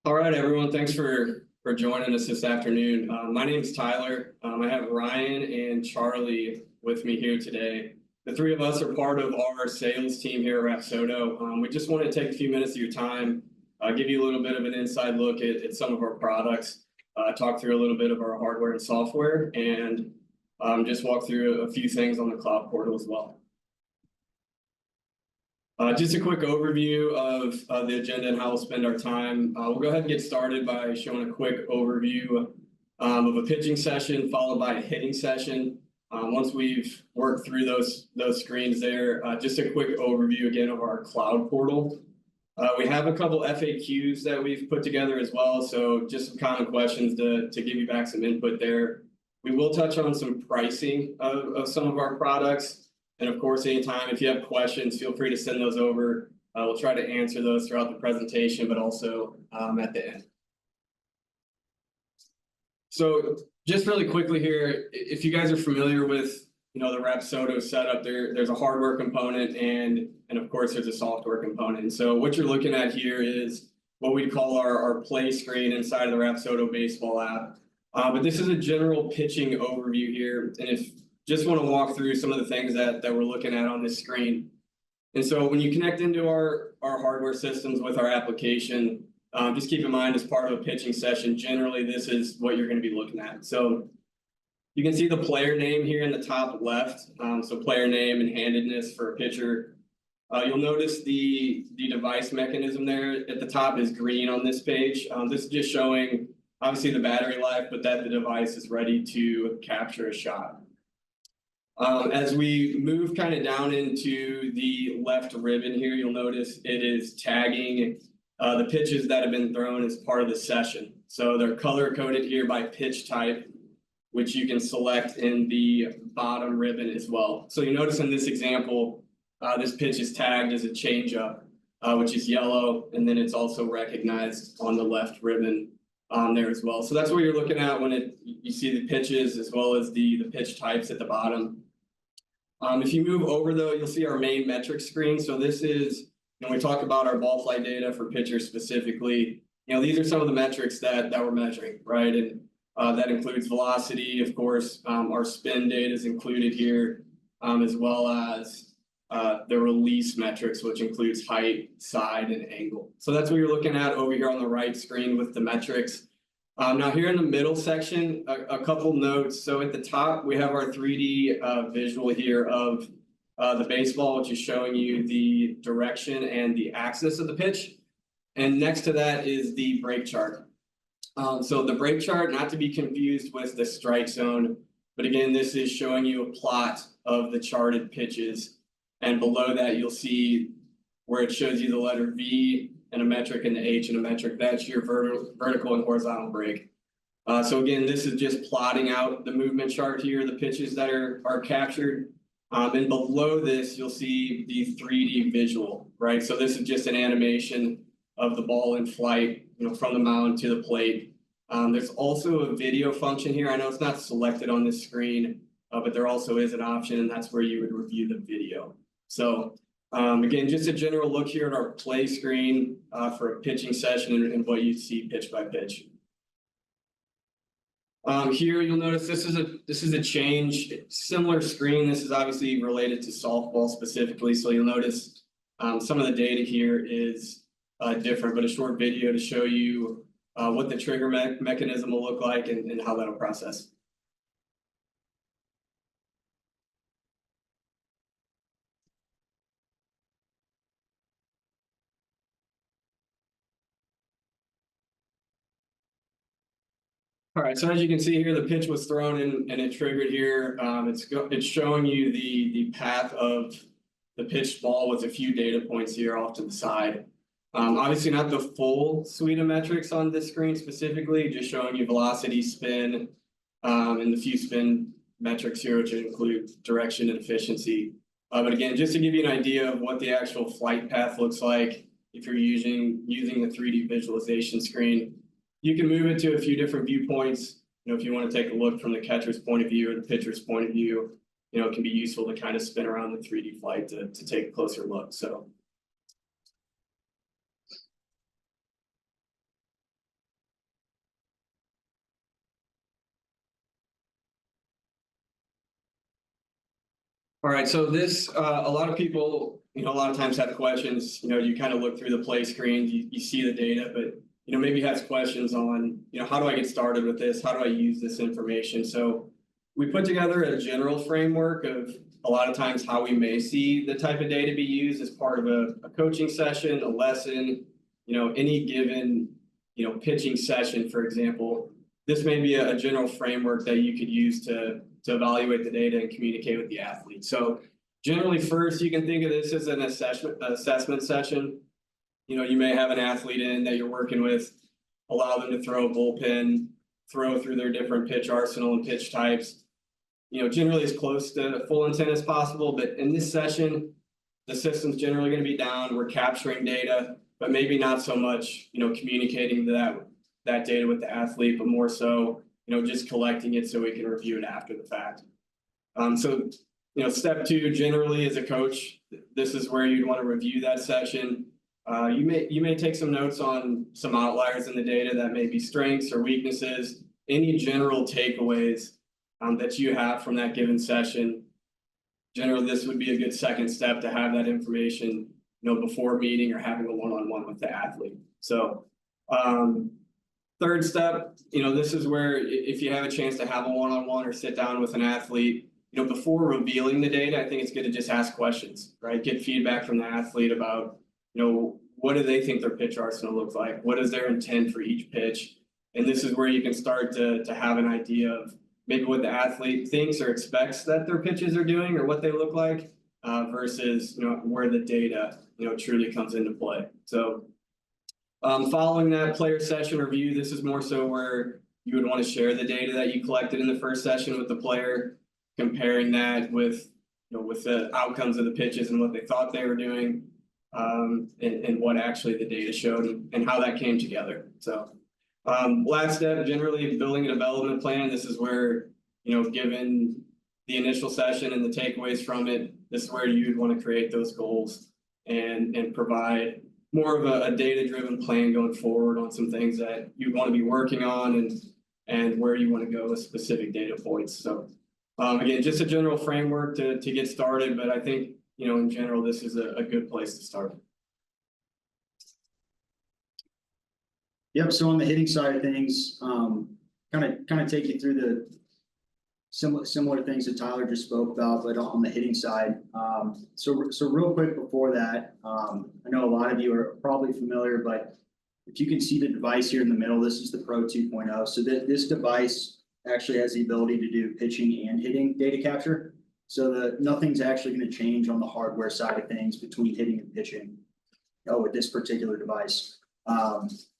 All right, everyone. Thanks for joining us this afternoon. My name is Tyler. I have Ryan and Charlie with me here today. The three of us are part of our sales team here at Rapsodo. We just want to take a few minutes of your time, give you a little bit of an inside look at some of our products, talk through a little bit of our hardware and software, and just walk through a few things on the cloud portal as well. Just a quick overview of the agenda and how we'll spend our time. We'll go ahead and get started by showing a quick overview of a pitching session, followed by a hitting session. Once we've worked through those screens there, just a quick overview again of our cloud portal. We have a couple FAQs that we've put together as well, so just some common questions to give you back some input there. We will touch on some pricing of some of our products. And of course, anytime if you have questions, feel free to send those over. We'll try to answer those throughout the presentation, but also at the end. So just really quickly here, if you guys are familiar with the Rapsodo setup, there's a hardware component and of course there's a software component. And so what you're looking at here is what we call our play screen inside of the Rapsodo baseball app. But this is a general pitching overview here, and if just want to walk through some of the things that we're looking at on this screen. And so when you connect into our hardware systems with our application, just keep in mind as part of a pitching session, generally this is what you're going to be looking at. So you can see the player name here in the top left. So player name and handedness for a pitcher. You'll notice the device mechanism there at the top is green on this page. This is just showing obviously the battery life, but that the device is ready to capture a shot. As we move kind of down into the left ribbon here, you'll notice it is tagging the pitches that have been thrown as part of the session. So they're color coded here by pitch type, which you can select in the bottom ribbon as well. So you notice in this example, this pitch is tagged as a changeup, which is yellow, and then it's also recognized on the left ribbon there as well. So that's what you're looking at when you see the pitches as well as the pitch types at the bottom. If you move over though, you'll see our main metrics screen. So this is when we talk about our ball flight data for pitchers specifically. These are some of the metrics that we're measuring, right? And that includes velocity, of course. Our spin data is included here, as well as the release metrics, which includes height, side, and angle. So that's what you're looking at over here on the right screen with the metrics. Now here in the middle section, a couple notes. So at the top, we have our 3D visual here of the baseball, which is showing you the direction and the axis of the pitch. And next to that is the break chart. So the break chart, not to be confused with the strike zone, but again, this is showing you a plot of the charted pitches. And below that, you'll see where it shows you the letter V and a metric and the H and a metric. That's your vertical and horizontal break. So again, this is just plotting out the movement chart here, the pitches that are captured. And below this, you'll see the 3D visual, right? So this is just an animation of the ball in flight, from the mound to the plate. There's also a video function here. I know it's not selected on this screen, but there also is an option, and that's where you would review the video. So again, just a general look here at our play screen for a pitching session and what you see pitch by pitch. Here you'll notice this is a change, similar screen. This is obviously related to softball specifically. So you'll notice some of the data here is different, but a short video to show you what the trigger mechanism will look like and how that'll process. All right, so as you can see here, the pitch was thrown in and it triggered here. It's showing you the path of the pitched ball with a few data points here off to the side. Obviously not the full suite of metrics on this screen specifically, just showing you velocity, spin, and the few spin metrics here, which include direction and efficiency. But again, just to give you an idea of what the actual flight path looks like, if you're using the 3D visualization screen, you can move it to a few different viewpoints. If you want to take a look from the catcher's point of view or the pitcher's point of view, it can be useful to kind of spin around the 3D flight to take a closer look. So All right, so this, a lot of people, a lot of times have questions, you kind of look through the play screen, you see the data, but, maybe has questions on, how do I get started with this? How do I use this information? So we put together a general framework of a lot of times how we may see the type of data be used as part of a coaching session, a lesson, any given, pitching session, for example. This may be a general framework that you could use to evaluate the data and communicate with the athlete. So generally, first, you can think of this as an assessment session. You may have an athlete in that you're working with, allow them to throw a bullpen, throw through their different pitch arsenal and pitch types, generally as close to full intent as possible. But in this session, the system's generally going to be down. We're capturing data, but maybe not so much, communicating that data with the athlete, but more so, just collecting it so we can review it after the fact. So, step two, generally as a coach, this is where you'd want to review that session. You may take some notes on some outliers in the data that may be strengths or weaknesses, any general takeaways that you have from that given session. Generally, this would be a good second step to have that information, before meeting or having a one-on-one with the athlete. So, third step, this is where if you have a chance to have a one-on-one or sit down with an athlete, before revealing the data, I think it's good to just ask questions, right? Get feedback from the athlete about, what do they think their pitch arsenal looks like? What is their intent for each pitch? And this is where you can start to have an idea of maybe what the athlete thinks or expects that their pitches are doing or what they look like versus, where the data, truly comes into play. So following that player session review, this is more so where you would want to share the data that you collected in the first session with the player, comparing that with, with the outcomes of the pitches and what they thought they were doing, and what actually the data showed and how that came together. So last step, generally building a development plan. This is where, given the initial session and the takeaways from it, this is where you'd want to create those goals and provide more of a data-driven plan going forward on some things that you want to be working on and where you want to go with specific data points. So again, just a general framework to get started, but I think, in general, this is a good place to start. Yep. So on the hitting side of things, kind of take you through the similar things that Tyler just spoke about, but on the hitting side. So real quick before that, I know a lot of you are probably familiar, but if you can see the device here in the middle, this is the Pro 2.0. So this device actually has the ability to do pitching and hitting data capture. So nothing's actually going to change on the hardware side of things between hitting and pitching with this particular device.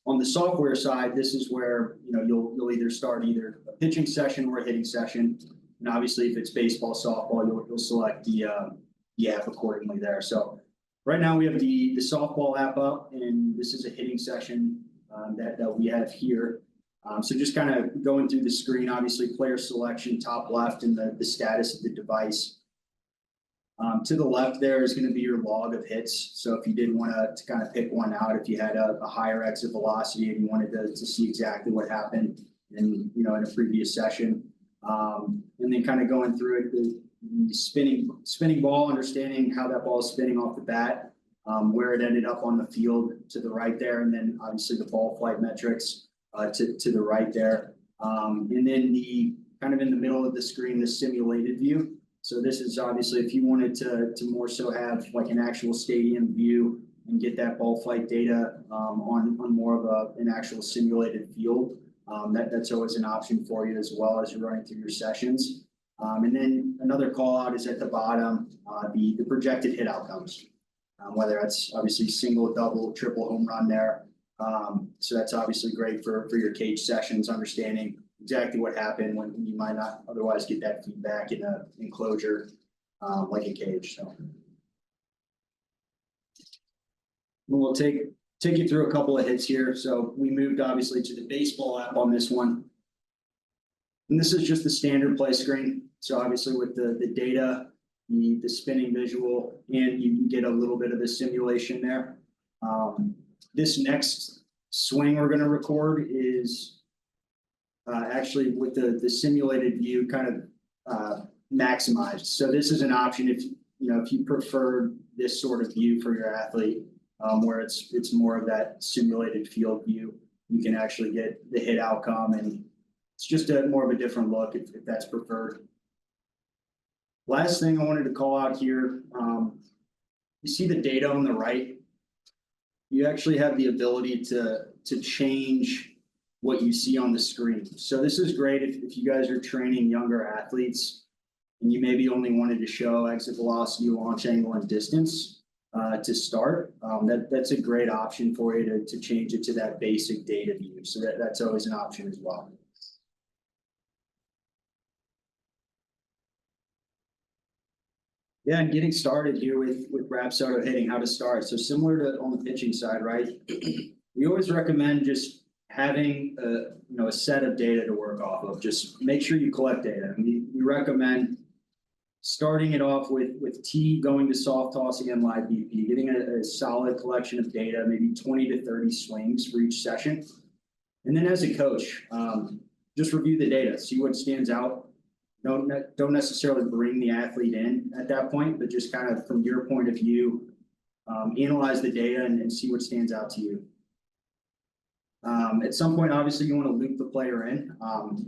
On the software side, this is where you'll either start either a pitching session or a hitting session, and obviously if it's baseball, softball, you'll select the app accordingly there. So right now we have the softball app up, and this is a hitting session that we have here. So just kind of going through the screen, obviously player selection, top left, and the status of the device. To the left there is going to be your log of hits. So if you did want to kind of pick one out, if you had a higher exit velocity and you wanted to see exactly what happened in a previous session, and then kind of going through it, the spinning ball, understanding how that ball is spinning off the bat, where it ended up on the field to the right there, and then obviously the ball flight metrics to the right there, and then the kind of in the middle of the screen, the simulated view. So this is obviously if you wanted to more so have like an actual stadium view and get that ball flight data on more of an actual simulated field. That's always an option for you as well as you're running through your sessions. And then another call out is at the bottom, the projected hit outcomes, whether that's obviously single, double, triple home run there. So that's obviously great for your cage sessions, understanding exactly what happened when you might not otherwise get that feedback in an enclosure like a cage. So we'll take you through a couple of hits here. So we moved obviously to the baseball app on this one. And this is just the standard play screen. So obviously with the data, the spinning visual, and you get a little bit of the simulation there. This next swing we're going to record is actually with the simulated view, kind of maximized. So this is an option if if you prefer this sort of view for your athlete, where it's more of that simulated field view. You can actually get the hit outcome, and it's just more of a different look if that's preferred. Last thing I wanted to call out here, you see the data on the right. You actually have the ability to change what you see on the screen. So this is great if you guys are training younger athletes and you maybe only wanted to show exit velocity, launch angle, and distance to start. That's a great option for you to change it to that basic data view. So that's always an option as well. Yeah, and getting started here with Rapsodo hitting, how to start. So similar to on the pitching side, right? We always recommend just having a set of data to work off of. Just make sure you collect data. We recommend starting it off with tee, going to soft tossing and live BP, getting a solid collection of data, maybe 20 to 30 swings for each session. And then as a coach, just review the data, see what stands out. Don't necessarily bring the athlete in at that point, but just kind of from your point of view, analyze the data and see what stands out to you. At some point, obviously, you want to loop the player in.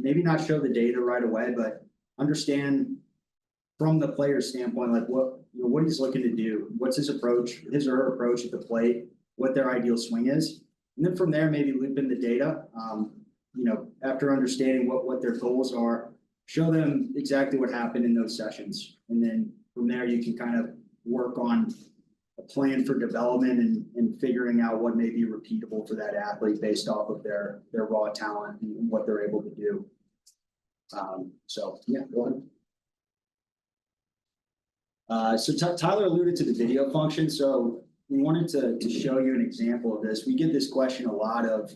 Maybe not show the data right away, but understand from the player's standpoint, like what he's looking to do, what's his approach, his or her approach at the plate, what their ideal swing is, and then from there, maybe loop in the data. After understanding what their goals are. Show them exactly what happened in those sessions. And then from there, you can kind of work on a plan for development and figuring out what may be repeatable for that athlete based off of their raw talent and what they're able to do. So yeah, go ahead. So Tyler alluded to the video function. So we wanted to show you an example of this. We get this question a lot of,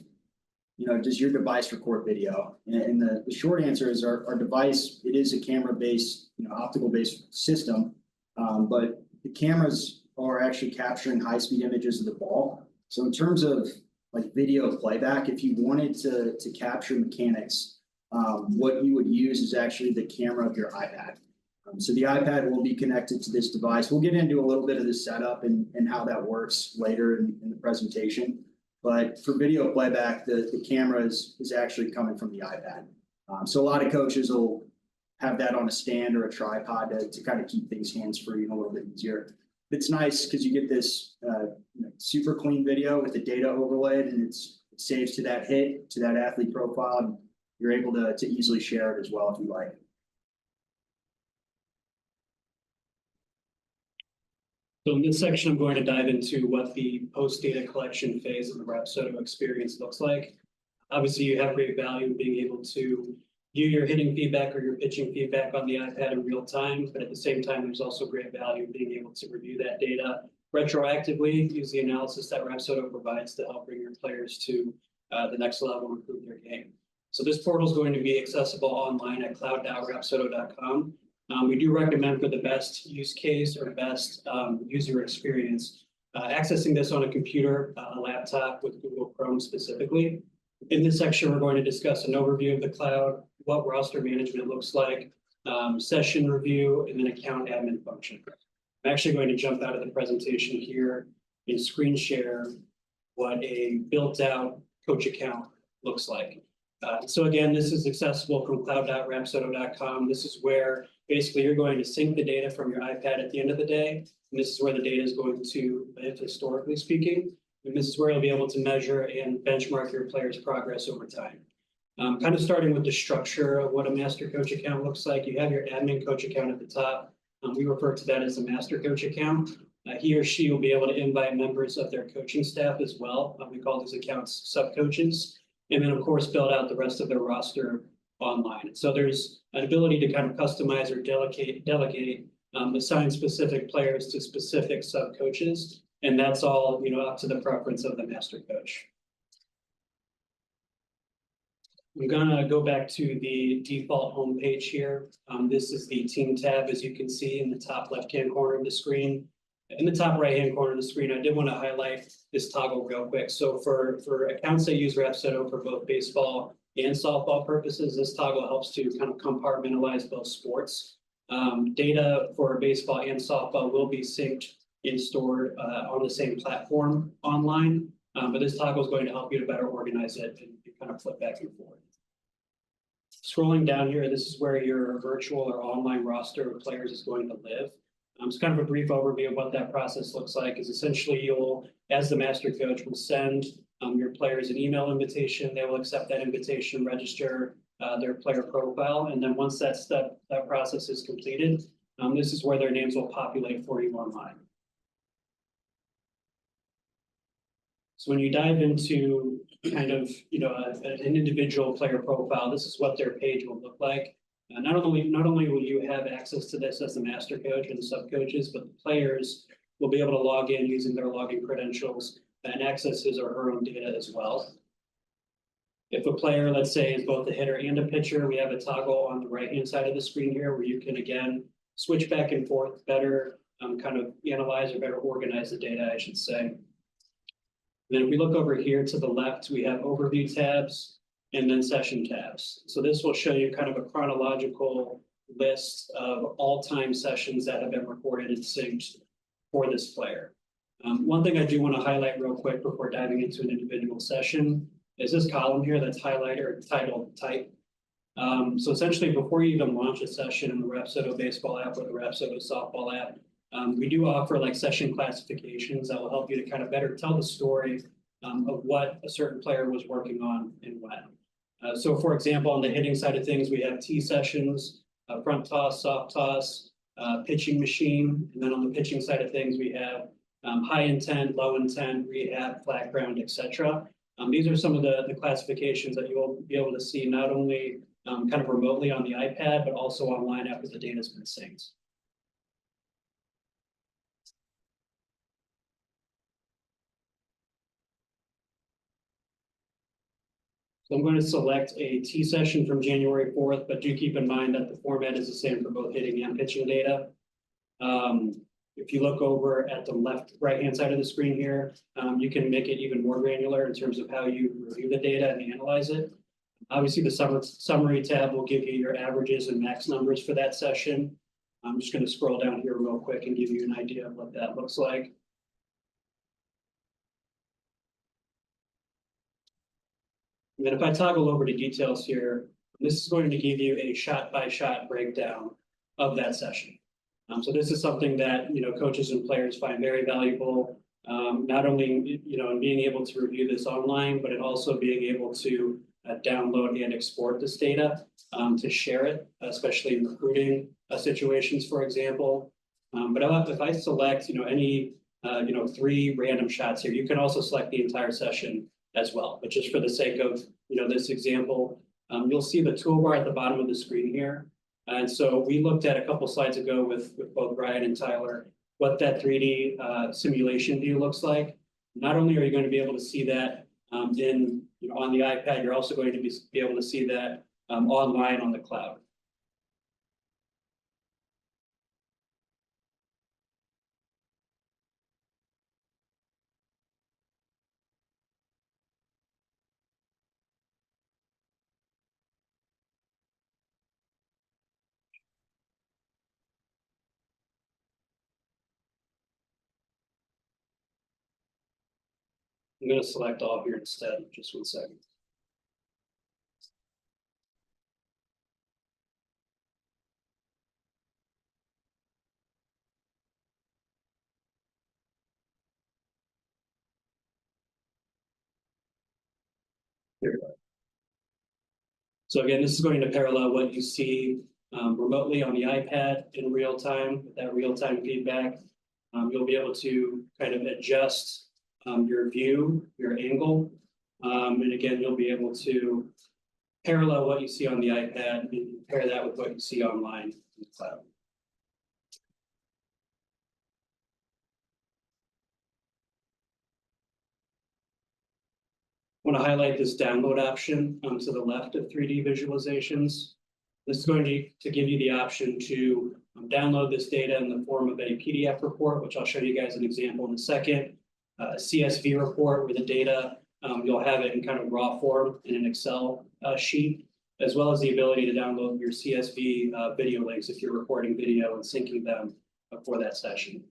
does your device record video? And the short answer is our device, it is a camera-based, optical-based system, but the cameras are actually capturing high-speed images of the ball. So in terms of like video playback, if you wanted to capture mechanics, what you would use is actually the camera of your iPad. So the iPad will be connected to this device. We'll get into a little bit of the setup and how that works later in the presentation. But for video playback, the camera is actually coming from the iPad. So a lot of coaches will have that on a stand or a tripod to kind of keep things hands-free and a little bit easier. It's nice because you get this super clean video with the data overlaid, and it saves to that hit, to that athlete profile. And you're able to easily share it as well if you like. So in this section, I'm going to dive into what the post-data collection phase of the Rapsodo experience looks like. Obviously, you have great value in being able to view your hitting feedback or your pitching feedback on the iPad in real time, but at the same time, there's also great value in being able to review that data retroactively, use the analysis that Rapsodo provides to help bring your players to the next level and improve their game. So this portal is going to be accessible online at cloud.rapsodo.com. We do recommend for the best use case or best user experience, accessing this on a computer, a laptop with Google Chrome specifically. In this section, we're going to discuss an overview of the cloud, what roster management looks like, session review, and then account admin function. I'm actually going to jump out of the presentation here and screen share what a built-out coach account looks like. So again, this is accessible from cloud.rapsodo.com. This is where basically you're going to sync the data from your iPad at the end of the day. And this is where the data is going to live, historically speaking. And this is where you'll be able to measure and benchmark your players' progress over time. Kind of starting with the structure of what a master coach account looks like. You have your admin coach account at the top. We refer to that as a master coach account. He or she will be able to invite members of their coaching staff as well. We call these accounts sub-coaches. And then, of course, build out the rest of their roster online. So there's an ability to kind of customize or delegate, assign specific players to specific sub-coaches. And that's all, up to the preference of the master coach. I'm gonna go back to the default homepage here. This is the team tab, as you can see in the top left-hand corner of the screen. In the top right-hand corner of the screen, I did want to highlight this toggle real quick. So for accounts that use Rapsodo for both baseball and softball purposes, this toggle helps to kind of compartmentalize both sports. Data for baseball and softball will be synced and stored on the same platform online. But this toggle is going to help you to better organize it and kind of flip back and forth. Scrolling down here, this is where your virtual or online roster of players is going to live. It's kind of a brief overview of what that process looks like. Is essentially you'll, as the master coach, will send your players an email invitation. They will accept that invitation, register their player profile, and then once that process is completed, this is where their names will populate for you online. So when you dive into kind of, an individual player profile, this is what their page will look like. Not only will you have access to this as the master coach and the sub coaches, but the players will be able to log in using their login credentials and access his or her own data as well. If a player, let's say, is both a hitter and a pitcher, we have a toggle on the right-hand side of the screen here where you can, again, switch back and forth, better kind of analyze or better organize the data, I should say. And then if we look over here to the left, we have overview tabs and then session tabs. So this will show you kind of a chronological list of all-time sessions that have been recorded and synced for this player. One thing I do want to highlight real quick before diving into an individual session is this column here that's highlighted or titled type. So essentially, before you even launch a session in the Rapsodo baseball app or the Rapsodo softball app, we do offer like session classifications that will help you to kind of better tell the story of what a certain player was working on and when. So for example, on the hitting side of things, we have T sessions, front toss, soft toss, pitching machine. And then on the pitching side of things, we have high intent, low intent, rehab, flat ground, etc. These are some of the classifications that you will be able to see not only kind of remotely on the iPad, but also online after the data has been synced. So I'm going to select a T session from January 4th, but do keep in mind that the format is the same for both hitting and pitching data. If you look over at the right-hand side of the screen here, you can make it even more granular in terms of how you review the data and analyze it. Obviously, the summary tab will give you your averages and max numbers for that session. I'm just going to scroll down here real quick and give you an idea of what that looks like. And then if I toggle over to details here, this is going to give you a shot-by-shot breakdown of that session. So this is something that coaches and players find very valuable, not only in being able to review this online, but in also being able to download and export this data to share it, especially in recruiting situations, for example. But if I select any 3 random shots here, you can also select the entire session as well. But just for the sake of this example, you'll see the toolbar at the bottom of the screen here. And so we looked at a couple slides ago with both Brian and Tyler what that 3D simulation view looks like. Not only are you going to be able to see that on the iPad, you're also going to be able to see that online on the cloud. I'm going to select all here instead. Just 1 second. Here we go. So again, this is going to parallel what you see remotely on the iPad in real time with that real-time feedback. You'll be able to kind of adjust your view, your angle. And again, you'll be able to parallel what you see on the iPad and compare that with what you see online in the cloud. I want to highlight this download option to the left of 3D visualizations. This is going to give you the option to download this data in the form of a PDF report, which I'll show you guys an example in a second. A CSV report where the data, you'll have it in kind of raw form in an Excel sheet. as well as the ability to download your CSV video links if you're recording video and syncing them for that session.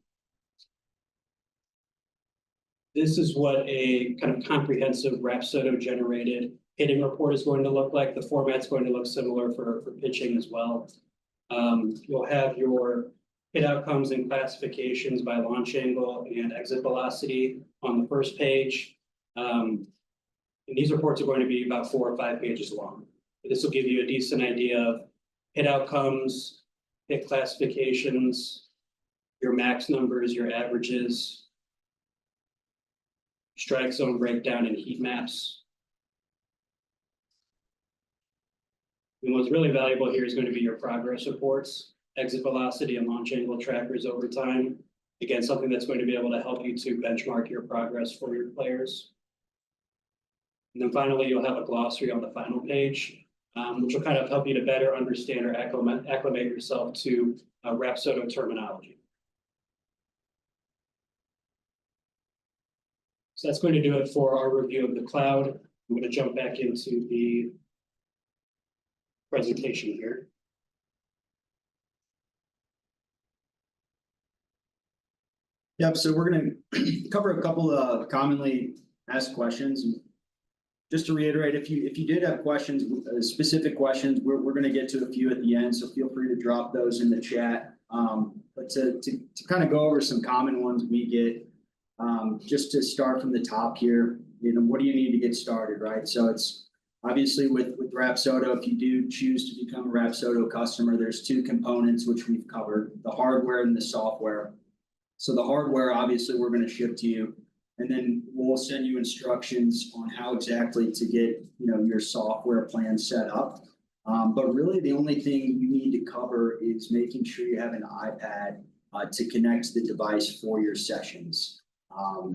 This is what a kind of comprehensive Rapsodo generated hitting report is going to look like. The format's going to look similar for pitching as well. You'll have your hit outcomes and classifications by launch angle and exit velocity on the first page. And these reports are going to be about 4 or 5 pages long. This will give you a decent idea of hit outcomes, hit classifications, your max numbers, your averages, strike zone breakdown, and heat maps. And what's really valuable here is going to be your progress reports, exit velocity, and launch angle trackers over time. Again, something that's going to be able to help you to benchmark your progress for your players. And then finally, you'll have a glossary on the final page, which will kind of help you to better understand or acclimate yourself to Rapsodo terminology. So that's going to do it for our review of the cloud. I'm going to jump back into the presentation here. Yep, so we're going to cover a couple of commonly asked questions. Just to reiterate, if you did have questions, specific questions, we're going to get to a few at the end, so feel free to drop those in the chat. But to kind of go over some common ones we get, just to start from the top here, what do you need to get started, right? So it's obviously with Rapsodo, if you do choose to become a Rapsodo customer, there's 2 components which we've covered, the hardware and the software. So the hardware, obviously, we're going to ship to you, and then we'll send you instructions on how exactly to get your software plan set up. But really, the only thing you need to cover is making sure you have an iPad to connect the device for your sessions.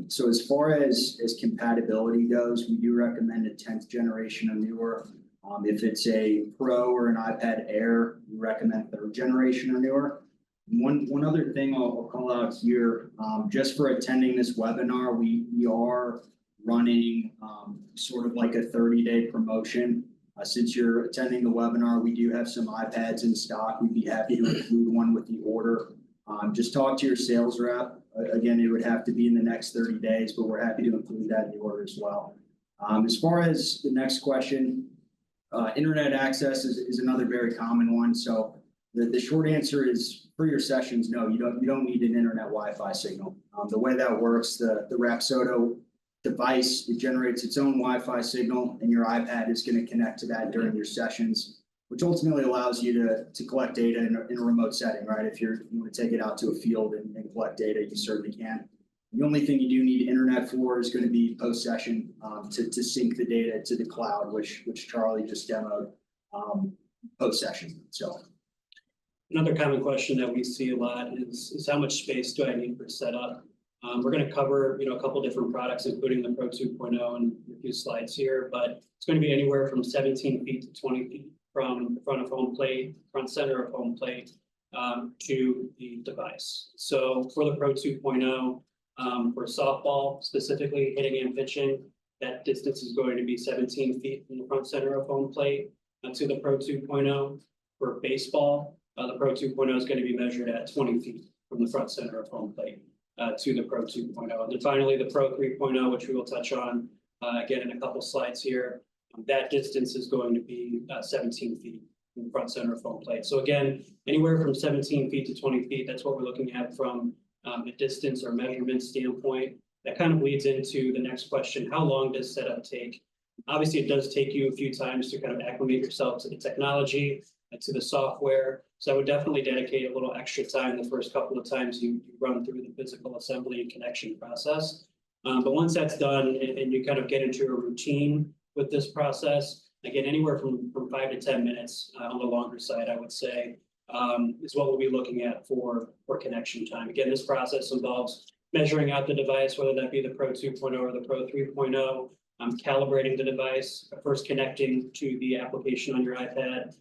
So as far as compatibility goes, we do recommend a 10th generation or newer. If it's a Pro or an iPad Air, we recommend 3rd generation or newer. One other thing I'll call out here, just for attending this webinar, we are running sort of like a 30-day promotion. Since you're attending the webinar, we do have some iPads in stock. We'd be happy to include one with the order. Just talk to your sales rep. Again, it would have to be in the next 30 days, but we're happy to include that in the order as well. As far as the next question, internet access is another very common one. So the short answer is, for your sessions, no, you don't need an internet Wi-Fi signal. The way that works, the Rapsodo device, it generates its own Wi-Fi signal, and your iPad is going to connect to that during your sessions, which ultimately allows you to collect data in a remote setting, right? If you want to take it out to a field and collect data, you certainly can. The only thing you do need internet for is going to be post-session to sync the data to the cloud, which Charlie just demoed post-session. So. Another common question that we see a lot is how much space do I need for setup? We're going to cover a couple different products, including the Pro 2.0 and a few slides here, but it's going to be anywhere from 17 feet to 20 feet from the front of home plate, front center of home plate, to the device. So for the Pro 2.0, for softball, specifically hitting and pitching, that distance is going to be 17 feet from the front center of home plate to the Pro 2.0. For baseball, the Pro 2.0 is going to be measured at 20 feet from the front center of home plate to the Pro 2.0. And then finally, the Pro 3.0, which we will touch on again in a couple slides here, that distance is going to be 17 feet from the front center of home plate. So again, anywhere from 17 feet to 20 feet, that's what we're looking at from a distance or measurement standpoint. That kind of leads into the next question: how long does setup take? Obviously, it does take you a few times to kind of acclimate yourself to the technology, to the software. So I would definitely dedicate a little extra time the first couple of times you run through the physical assembly and connection process. But once that's done and you kind of get into a routine with this process, again, anywhere from 5 to 10 minutes on the longer side, I would say, is what we'll be looking at for connection time. Again, this process involves measuring out the device, whether that be the Pro 2.0 or the Pro 3.0, calibrating the device, first connecting to the application on your iPad,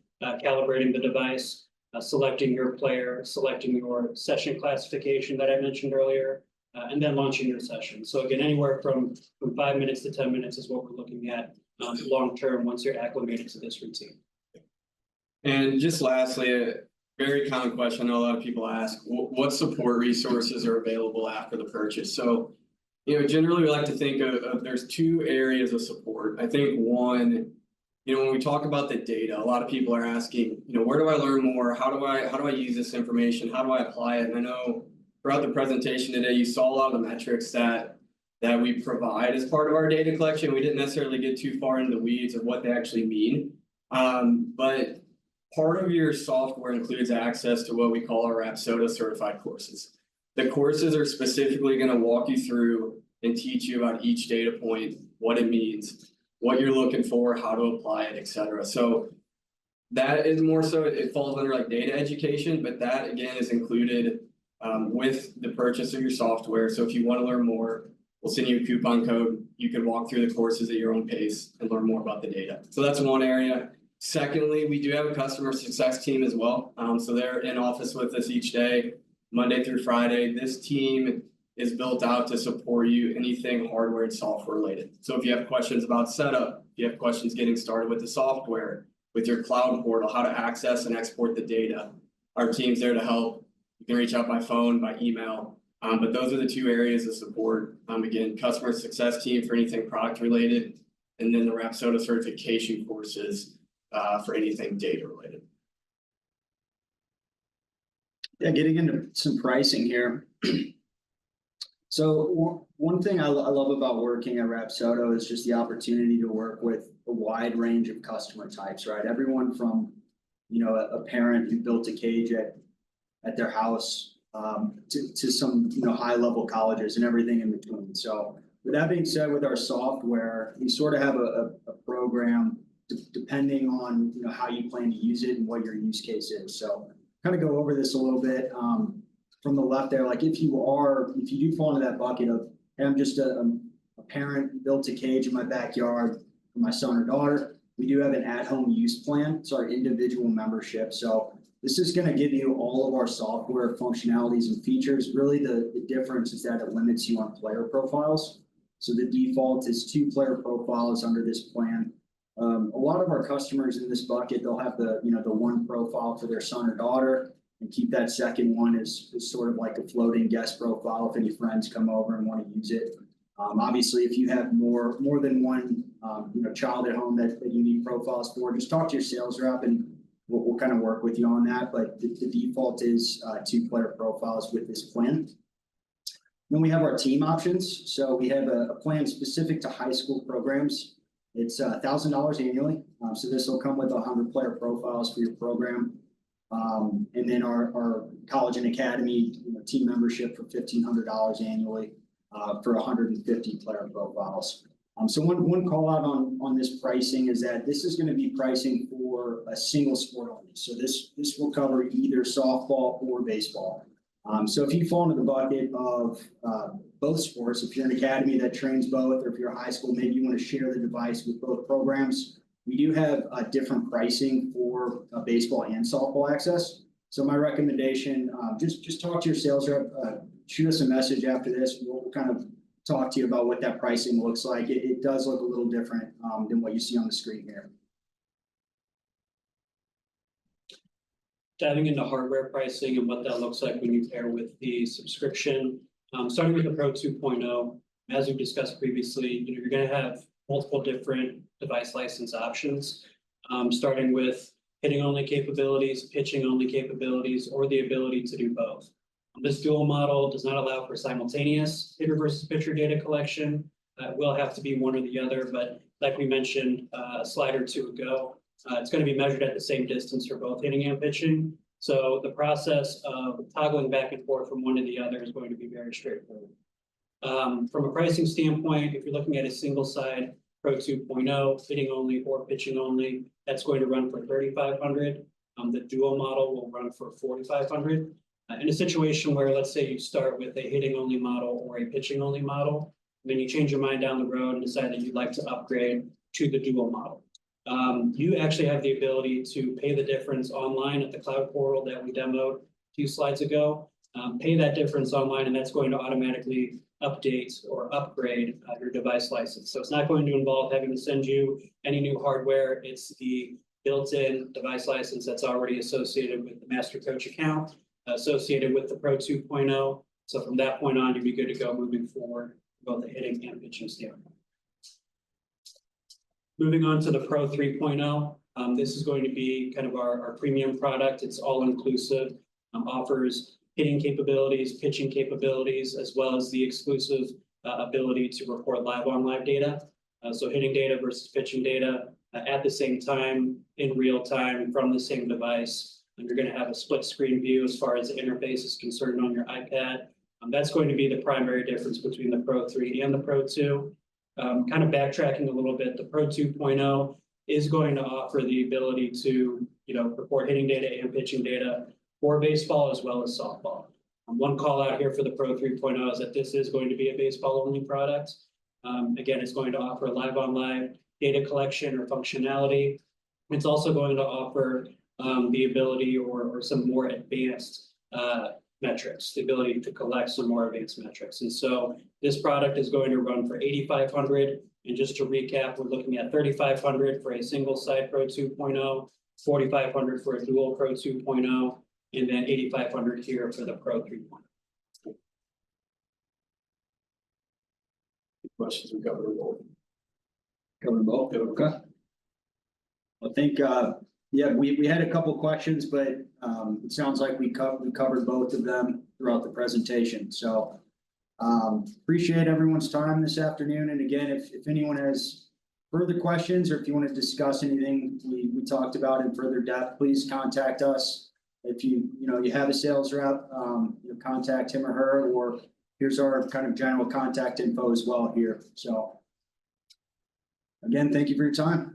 calibrating the device, selecting your player, selecting your session classification that I mentioned earlier, and then launching your session. So again, anywhere from 5 minutes to 10 minutes is what we're looking at long term once you're acclimated to this routine. And just lastly, a very common question I know a lot of people ask, what support resources are available after the purchase? So, generally we like to think of there's two areas of support. I think one, when we talk about the data, a lot of people are asking, where do I learn more? How do I use this information? How do I apply it? And I know throughout the presentation today, you saw a lot of the metrics that we provide as part of our data collection. We didn't necessarily get too far into the weeds of what they actually mean. But part of your software includes access to what we call our Rapsodo certified courses. The courses are specifically going to walk you through and teach you about each data point, what it means, what you're looking for, how to apply it, etc. So that is more so, it falls under like data education, but that again is included with the purchase of your software. So if you want to learn more, we'll send you a coupon code. You can walk through the courses at your own pace and learn more about the data. So that's one area. Secondly, we do have a customer success team as well. So they're in office with us each day, Monday through Friday. This team is built out to support you anything hardware and software related. So if you have questions about setup, if you have questions getting started with the software, with your cloud portal, how to access and export the data, our team's there to help. You can reach out by phone, by email. But those are the two areas of support. Again, customer success team for anything product related, and then the Rapsodo certification courses for anything data related. Yeah, getting into some pricing here. So one thing I love about working at Rapsodo is just the opportunity to work with a wide range of customer types, right? Everyone from, a parent who built a cage at their house to some, high level colleges and everything in between. So with that being said, with our software, we sort of have a program depending on, how you plan to use it and what your use case is. So kind of go over this a little bit. From the left there, like if you do fall into that bucket of, hey, I'm just a parent, built a cage in my backyard for my son or daughter, we do have an at-home use plan. It's our individual membership. So this is going to give you all of our software functionalities and features. Really, the difference is that it limits you on player profiles. So the default is 2 player profiles under this plan. A lot of our customers in this bucket, they'll have the one profile for their son or daughter, and keep that second one as sort of like a floating guest profile if any friends come over and want to use it. Obviously, if you have more than one child at home that you need profiles for, just talk to your sales rep and we'll kind of work with you on that. But the default is 2 player profiles with this plan. Then we have our team options. So we have a plan specific to high school programs. It's $1,000 annually. So this will come with 100 player profiles for your program. And then our college and academy team membership for $1,500 annually for 150 player profiles. So one call out on this pricing is that this is going to be pricing for a single sport only. So this will cover either softball or baseball. So if you fall into the bucket of both sports, if you're an academy that trains both, or if you're a high school, maybe you want to share the device with both programs. We do have different pricing for baseball and softball access. So my recommendation, just talk to your sales rep, shoot us a message after this. We'll kind of talk to you about what that pricing looks like. It does look a little different than what you see on the screen here. Diving into hardware pricing and what that looks like when you pair with the subscription. Starting with the Pro 2.0, as we've discussed previously, you're going to have multiple different device license options, starting with hitting only capabilities, pitching only capabilities, or the ability to do both. This dual model does not allow for simultaneous hitter versus pitcher data collection. It will have to be one or the other, but like we mentioned a slide or two ago, it's going to be measured at the same distance for both hitting and pitching. So the process of toggling back and forth from one to the other is going to be very straightforward. From a pricing standpoint, if you're looking at a single side Pro 2.0, hitting only or pitching only, that's going to run for $3,500. The dual model will run for $4,500. In a situation where, let's say you start with a hitting only model or a pitching only model, then you change your mind down the road and decide that you'd like to upgrade to the dual model. You actually have the ability to pay the difference online at the cloud portal that we demoed a few slides ago. Pay that difference online, and that's going to automatically update or upgrade your device license. So it's not going to involve having to send you any new hardware. It's the built-in device license that's already associated with the Master Coach account, associated with the Pro 2.0. So from that point on, you'll be good to go moving forward, both the hitting and pitching standpoint. Moving on to the Pro 3.0, this is going to be kind of our premium product. It's all inclusive, offers hitting capabilities, pitching capabilities, as well as the exclusive ability to report live on live data. So hitting data versus pitching data at the same time, in real time, from the same device. And you're going to have a split screen view as far as the interface is concerned on your iPad. That's going to be the primary difference between the Pro 3 and the Pro 2. Kind of backtracking a little bit, the Pro 2.0 is going to offer the ability to, report hitting data and pitching data for baseball as well as softball. One call out here for the Pro 3.0 is that this is going to be a baseball only product. Again, it's going to offer live on live data collection or functionality. It's also going to offer the ability or some more advanced metrics, the ability to collect some more advanced metrics. And so this product is going to run for $8,500. And just to recap, we're looking at $3,500 for a single side Pro 2.0, $4,500 for a dual Pro 2.0, and then $8,500 here for the Pro 3.0. Questions? We covered them both. Covered both, okay. I think, we had a couple questions, but it sounds like we covered both of them throughout the presentation. So appreciate everyone's time this afternoon. And again, if anyone has further questions or if you want to discuss anything we talked about in further depth, please contact us. If you have a sales rep, contact him or her, or here's our kind of general contact info as well here. So again, thank you for your time.